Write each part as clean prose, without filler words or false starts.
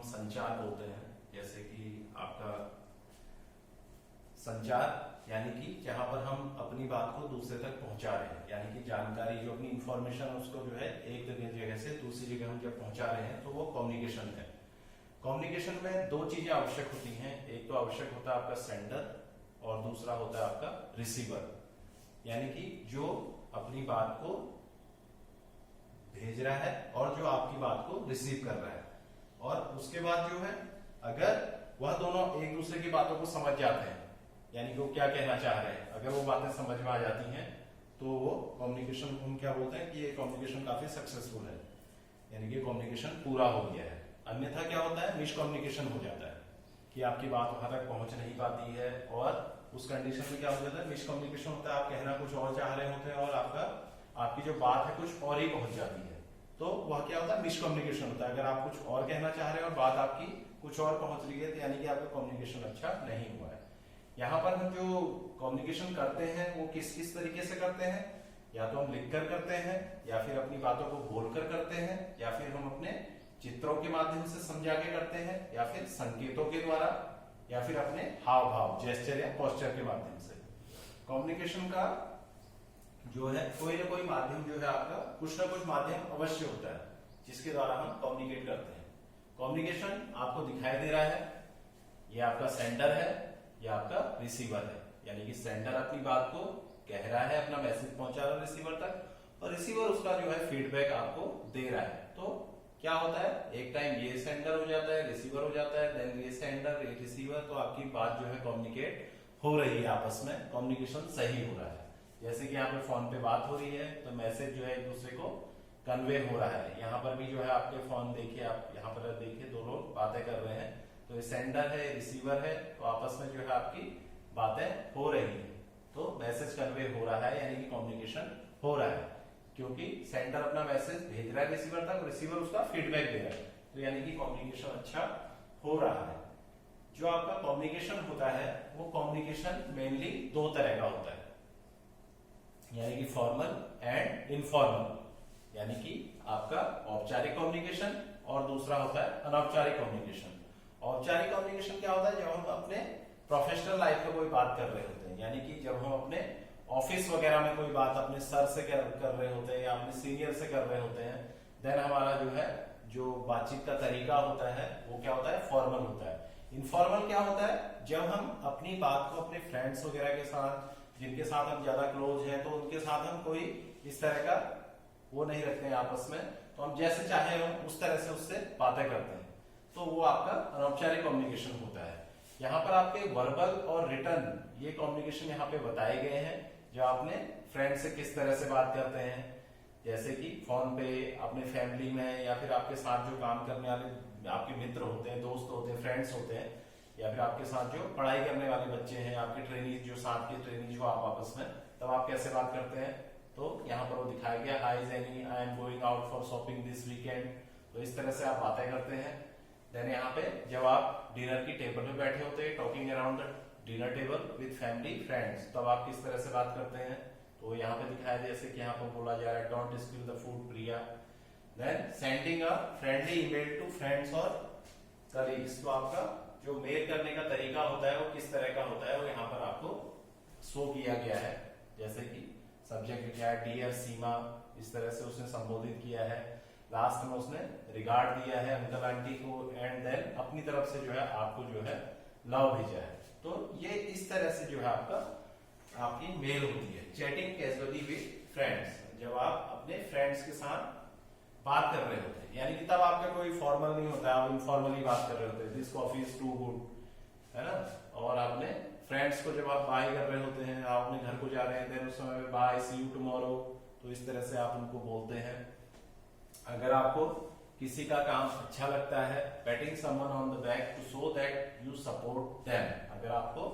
संचार बोलते हैं। जैसे कि आपका संचार यानी कि जहां पर हम अपनी बात को दूसरे तक पहुंचा रहे हैं, यानी कि जानकारी जो अपनी इंफॉर्मेशन उसको जो है एक जगह से दूसरी जगह हम जब पहुंचा रहे हैं तो वो कम्युनिकेशन है। कम्युनिकेशन में दो चीजें आवश्यक होती हैं, एक तो आवश्यक होता है आपका सेंडर और दूसरा होता है आपका रिसीवर, यानी कि जो अपनी बात को भेज रहा है और जो आपकी बात को रिसीव कर रहा है। और उसके बाद जो है अगर वह दोनों एक दूसरे की बातों को समझ जाते हैं, यानी कि वो क्या कहना चाह रहे हैं, अगर वो बातें समझ में आ जाती हैं तो वो कम्युनिकेशन हम क्या बोलते हैं कि ये कम्युनिकेशन काफी सक्सेसफुल है, यानी कि कम्युनिकेशन पूरा हो गया है। अन्यथा क्या होता है, मिसकम्युनिकेशन हो जाता है कि आपकी बात वहां तक पहुंच नहीं पाती है और उस कंडीशन में क्या हो जाता है, मिसकम्युनिकेशन होता है। आप कहना कुछ और चाह रहे होते हैं और आपकी जो बात है कुछ और ही पहुंच जाती है, तो वह क्या होता है, मिसकम्युनिकेशन होता है। अगर आप कुछ और कहना चाह रहे हैं और बात आपकी कुछ और पहुंच रही है तो यानी कि आपका कम्युनिकेशन अच्छा नहीं हुआ है। यहाँ पर हम जो कम्युनिकेशन करते हैं वो किस किस तरीके से करते हैं, या तो हम लिखकर करते हैं, या फिर अपनी बातों को बोलकर करते हैं, या फिर हम अपने चित्रों के माध्यम से समझा के करते हैं, या फिर संकेतों के द्वारा, या फिर अपने हाव भाव जेस्चर या पोस्चर के माध्यम से। कम्युनिकेशन का जो है कोई ना कोई माध्यम जो है आपका कुछ ना कुछ माध्यम अवश्य होता है जिसके द्वारा हम कम्युनिकेट करते हैं। कम्युनिकेशन आपको दिखाई दे रहा है, ये आपका सेंडर है, ये आपका रिसीवर है, यानी कि सेंडर अपनी बात को कह रहा है, अपना मैसेज पहुंचा रहा है रिसीवर तक, और रिसीवर उसका जो है फीडबैक आपको दे रहा है। तो क्या होता है, एक टाइम ये सेंडर हो जाता है, रिसीवर हो जाता है, देन ये सेंडर ये रिसीवर, तो आपकी बात जो है कम्युनिकेट हो रही है, आपस में कम्युनिकेशन सही हो रहा है। जैसे कि यहाँ पे फोन पे बात हो रही है तो मैसेज जो है एक दूसरे को कन्वे हो रहा है। यहाँ पर भी जो है आपके फोन देखिए, आप यहाँ पर देखिए दो लोग बातें कर रहे हैं, तो ये सेंडर है रिसीवर है, तो आपस में जो है आपकी बातें हो रही है, तो मैसेज कन्वे हो रहा है, यानी कि कम्युनिकेशन हो रहा है, क्योंकि सेंडर अपना मैसेज भेज रहा है रिसीवर तक, रिसीवर उसका फीडबैक दे रहा है, तो यानी कि कम्युनिकेशन अच्छा हो रहा है। जो आपका कम्युनिकेशन होता है वो कम्युनिकेशन मेनली दो तरह का होता है, यानी कि फॉर्मल एंड इनफॉर्मल, यानी कि आपका औपचारिक कम्युनिकेशन और दूसरा होता है अनौपचारिक कम्युनिकेशन। औपचारिक कम्युनिकेशन क्या होता है, जब हम अपने प्रोफेशनल लाइफ में कोई बात कर रहे होते हैं, यानी कि जब हम अपने ऑफिस वगैरह में कोई बात अपने सर से कर रहे होते हैं या अपने सीनियर से कर रहे होते हैं, देन हमारा जो है जो बातचीत का तरीका होता है वो क्या होता है, फॉर्मल होता है। इनफॉर्मल क्या होता है, जब हम अपनी बात को अपने फ्रेंड्स वगैरह के साथ, जिनके साथ हम ज्यादा क्लोज हैं, तो उनके साथ हम कोई इस तरह का वो नहीं रखते हैं आपस में, तो हम जैसे चाहे हम उस तरह से उससे बातें करते हैं, तो वो आपका अनौपचारिक कम्युनिकेशन होता है। यहाँ पर आपके वर्बल और रिटन ये कम्युनिकेशन यहाँ पे बताए गए हैं, जो आपने फ्रेंड से किस तरह से बात करते हैं, जैसे कि फोन पे, अपने फैमिली में, या फिर आपके साथ जो काम करने वाले आपके मित्र होते हैं, दोस्त होते हैं, फ्रेंड्स होते हैं, या फिर आपके साथ जो पढ़ाई करने वाले बच्चे हैं, आपके ट्रेनिंग जो साथ के ट्रेनिंग जो आप आपस में, तब आप कैसे बात करते हैं, तो यहाँ पर वो दिखाया गया, hi Jenny, I am going out for shopping this weekend, तो इस तरह से आप बातें करते हैं। देन यहाँ पे जब आप डिनर की टेबल पे बैठे होते हैं, talking around the dinner table with family friends, तब आप किस तरह से बात करते हैं, तो यहाँ पे दिखाया, जैसे कि यहाँ पर बोला जा रहा है, don't spill the food Priya. Then sending a friendly email to friends और कलीग्स, तो आपका जो मेल करने का तरीका होता है वो किस तरह का होता है, वो यहाँ पर आपको शो किया गया है। जैसे कि सब्जेक्ट क्या है, डियर सीमा, इस तरह से उसने संबोधित किया है, लास्ट में उसने रिगार्ड दिया है अंकल आंटी को, एंड देन अपनी तरफ से जो है आपको जो है लव भेजा है। तो ये इस तरह से जो है आपकी मेल होती है। चैटिंग कैजुअली विद फ्रेंड्स, जब आप अपने फ्रेंड्स के साथ बात कर रहे होते हैं, यानी कि तब आपका कोई फॉर्मल नहीं होता है, आप इनफॉर्मली बात कर रहे होते हैं, this coffee is too good, है ना। और आपने फ्रेंड्स को जब आप बाय कर रहे होते हैं, आप अपने घर को जा रहे हैं, देन उस समय में बाय, सी यू टुमारो, तो इस तरह से आप उनको बोलते हैं। अगर आपको किसी का काम अच्छा लगता है, patting someone on the back to show that you support them, अगर आपको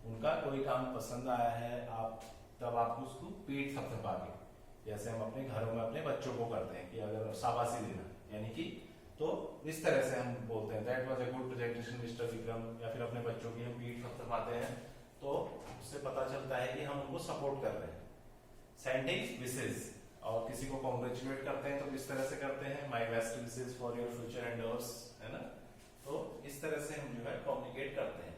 उनका कोई काम पसंद आया है, आप तब आपको उसको पीठ थपथपा के, जैसे हम अपने घरों में अपने बच्चों को करते हैं कि अगर शाबाशी देना, यानी कि तो इस तरह से हम बोलते हैं, that was a good presentation mister Vikram, या फिर अपने बच्चों की हम पीठ थपथपाते हैं, तो उससे पता चलता है कि हम उनको सपोर्ट कर रहे हैं। सेंडिंग विशेस, और किसी को कॉन्ग्रेचुलेट करते हैं तो किस तरह से करते हैं, my best wishes for your future Anders, है ना। तरह से हम जो है कम्युनिकेट करते हैं।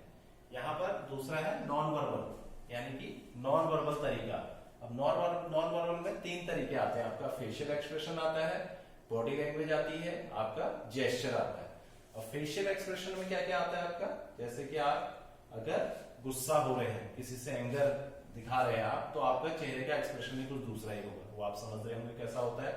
यहाँ पर दूसरा है नॉन वर्बल, यानी कि नॉन वर्बल तरीका। अब नॉन वर्बल में 3 तरीके आते हैं। आपका फेशियल एक्सप्रेशन आता है, बॉडी लैंग्वेज आती है, आपका जेस्चर आता है। और फेशियल एक्सप्रेशन में क्या क्या आता है आपका, जैसे कि आप अगर गुस्सा हो रहे हैं, किसी से एंगर दिखा रहे हैं आप, तो आपका चेहरे का एक्सप्रेशन ही कुछ दूसरा ही होगा। वो आप समझ रहे होंगे कैसा होता है।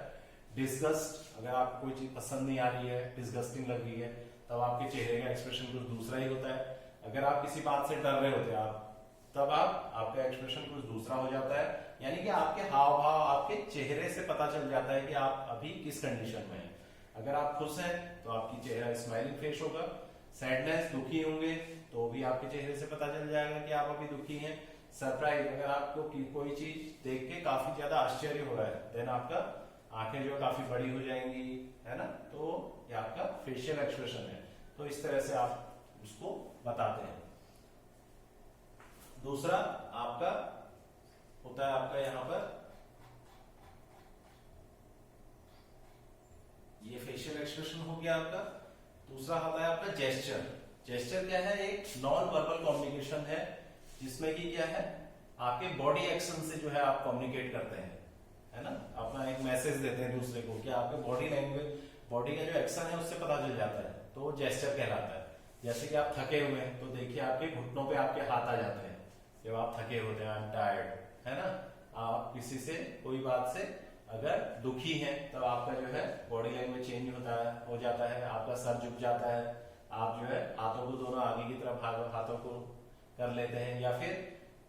डिस्गस्ट, अगर आपको कोई चीज पसंद नहीं आ रही है, डिस्गस्टिंग लग रही है, तब आपके चेहरे का एक्सप्रेशन कुछ दूसरा ही होता है। अगर आप किसी बात से डर रहे होते हैं आप, तब आपका एक्सप्रेशन कुछ दूसरा हो जाता है। यानी कि आपके हाव भाव, आपके चेहरे से पता चल जाता है कि आप अभी किस कंडीशन में हैं। अगर आप खुश हैं तो आपकी चेहरा स्माइलिंग फेस होगा। सैडनेस, दुखी होंगे तो भी आपके चेहरे से पता चल जाएगा कि आप अभी दुखी हैं। सरप्राइज, अगर आपको कोई चीज देख के काफी ज्यादा आश्चर्य हो रहा है, देन आपका आंखें जो काफी बड़ी हो जाएंगी, है ना। तो ये आपका फेशियल एक्सप्रेशन है। तो इस तरह से आप उसको बताते हैं। दूसरा आपका होता है, आपका यहाँ पर ये फेशियल एक्सप्रेशन हो गया आपका। दूसरा होता है आपका जेस्चर। जेस्चर क्या है, एक नॉन वर्बल कम्युनिकेशन है, जिसमें कि क्या है, आपके बॉडी एक्शन से जो है आप कम्युनिकेट करते हैं, है ना। अपना एक मैसेज देते हैं दूसरे को, कि आपके बॉडी लैंग्वेज, बॉडी का जो एक्शन है उससे पता चल जाता है, तो वो जेस्चर कहलाता है। जैसे कि आप थके हुए हैं तो देखिए आपके घुटनों पे आपके हाथ आ जाते हैं जब आप थके होते हैं, आई एम टायर्ड, है ना। आप किसी से कोई बात से अगर दुखी हैं तब आपका जो है बॉडी लैंग्वेज चेंज हो जाता है, आपका सर झुक जाता है, आप जो है हाथों को दोनों आगे की तरफ हाथों को कर लेते हैं। या फिर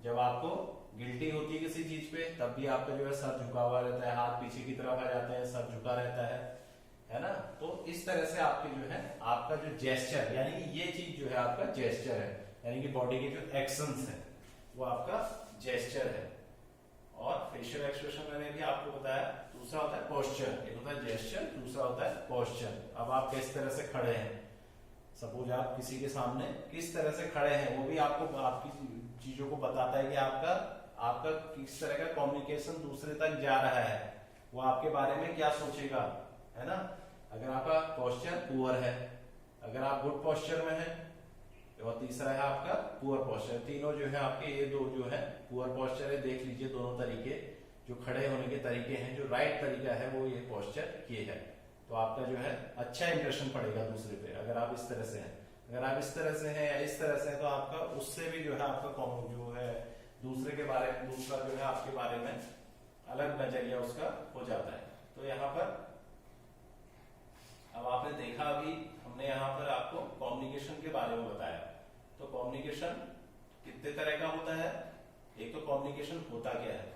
जब आपको गिल्टी होती है किसी चीज पे, तब भी आपका जो है सर झुका हुआ रहता है, हाथ पीछे की तरफ आ जाते हैं, सर झुका रहता है ना। तो इस तरह से आपके जो है आपका जो जेस्चर, यानी कि ये चीज जो है आपका जेस्चर है, यानी कि बॉडी के जो एक्शंस है वो आपका जेस्चर है। और फेशियल एक्सप्रेशन मैंने भी आपको बताया। दूसरा होता है पोस्चर, एक होता है जेस्चर, दूसरा होता है पोस्चर। अब आप किस तरह से खड़े हैं, सपोज आप किसी के सामने किस तरह से खड़े हैं, वो भी आपको आपकी चीजों को बताता है कि आपका किस तरह का कम्युनिकेशन दूसरे तक जा रहा है, वो आपके बारे में क्या सोचेगा, है ना। अगर आपका पोस्चर पुअर है, अगर आप गुड पोस्चर में हैं, और तीसरा है आपका पुअर पोस्चर। तीनों जो है आपके, ये दो जो है पुअर पोस्चर है। देख लीजिए दोनों तरीके जो खड़े होने के तरीके हैं, जो राइट तरीका है वो ये पोस्चर ये है। तो आपका जो है अच्छा इंप्रेशन पड़ेगा दूसरे पे अगर आप इस तरह से हैं। अगर आप इस तरह से हैं या इस तरह से हैं, तो आपका उससे भी जो है आपका जो है दूसरे के बारे में, दूसरा जो है आपके बारे में अलग नजरिया उसका हो जाता है। तो यहाँ पर अब आपने देखा, अभी हमने यहाँ पर आपको कम्युनिकेशन के बारे में बताया। तो कम्युनिकेशन कितने तरह का होता है। एक तो कम्युनिकेशन होता क्या है,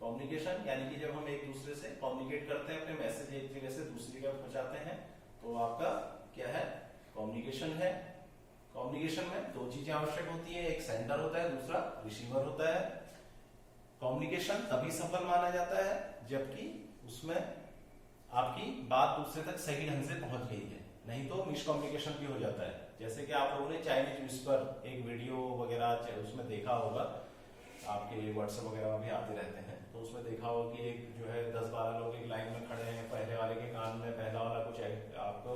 कम्युनिकेशन यानी कि जब हम एक दूसरे से कम्युनिकेट करते हैं, अपने मैसेज एक जगह से दूसरी जगह पहुंचाते हैं, तो आपका क्या है, कम्युनिकेशन है। कम्युनिकेशन में 2 चीजें आवश्यक होती है, एक सेंडर होता है, दूसरा रिसीवर होता है। कम्युनिकेशन तभी सफल माना जाता है जबकि उसमें आपकी बात दूसरे तक सही ढंग से पहुंच गई है, नहीं तो मिसकम्युनिकेशन भी हो जाता है। जैसे कि आप लोगों ने चाइनीज विस्पर एक वीडियो वगैरह उसमें देखा होगा, आपके व्हाट्सएप वगैरह में भी आते रहते हैं, तो उसमें देखा होगा कि एक जो है 10-12 लोग एक लाइन में खड़े हैं, पहले वाले के कान में पहला वाला कुछ आपको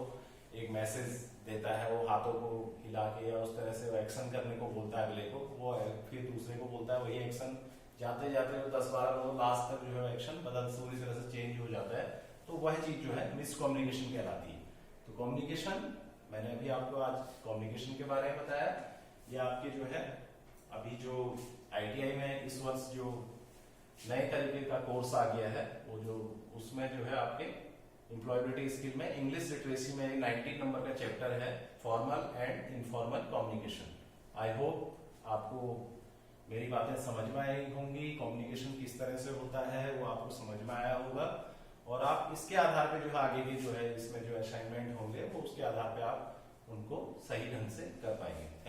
एक मैसेज देता है, वो हाथों को हिला के या उस तरह से वो एक्शन करने को बोलता है अगले को, वो फिर दूसरे को बोलता है वही एक्शन। जाते जाते वो 10-12 लोग लास्ट तक जो है एक्शन पूरी तरह से चेंज हो जाता है। तो वह चीज जो है मिसकम्युनिकेशन कहलाती है। तो कम्युनिकेशन मैंने अभी आपको आज कम्युनिकेशन के बारे में बताया। ये आपके जो है अभी जो ITI में इस वर्ष जो नए तरीके का कोर्स आ गया है, वो जो उसमें जो है आपके एम्प्लॉयबिलिटी स्किल में इंग्लिश लिटरेसी में 19 नंबर का चैप्टर है, formal and informal communication. I hope आपको मेरी बातें समझ में आई होंगी, कम्युनिकेशन किस तरह से होता है वो आपको समझ में आया होगा, और आप इसके आधार पे जो है आगे की जो है इसमें जो असाइनमेंट होंगे वो उसके आधार पे आप उनको सही ढंग से कर पाएंगे।